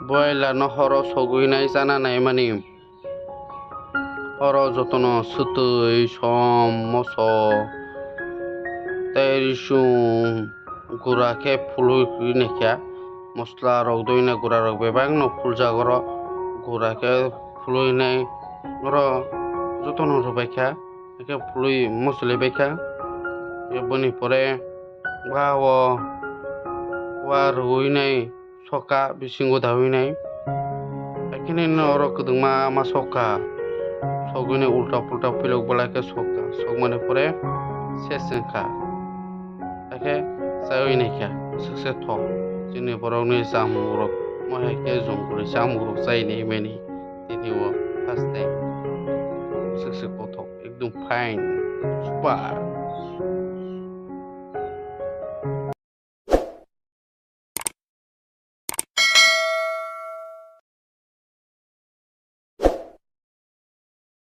Boila no horo sogui nai sana nai mani horo jotono sutui som moso tei sum gura ke phului nekha mosla rok doina gura rok bebang no phuljagoro gura ke phului nai oro jotono rubaikha ke phului mosle baikha boni pore wa rui nai soka bisingo dawi nai akini no oro kudungma ma soka sogune ulta pulta pilok bala ke soka sogmane pore sesengkha ake sawi nekha sukse thok chini borok ni samurok mohe ke jongkuri samurok chai nei mani tini o first time sukse kothok ekdom fine super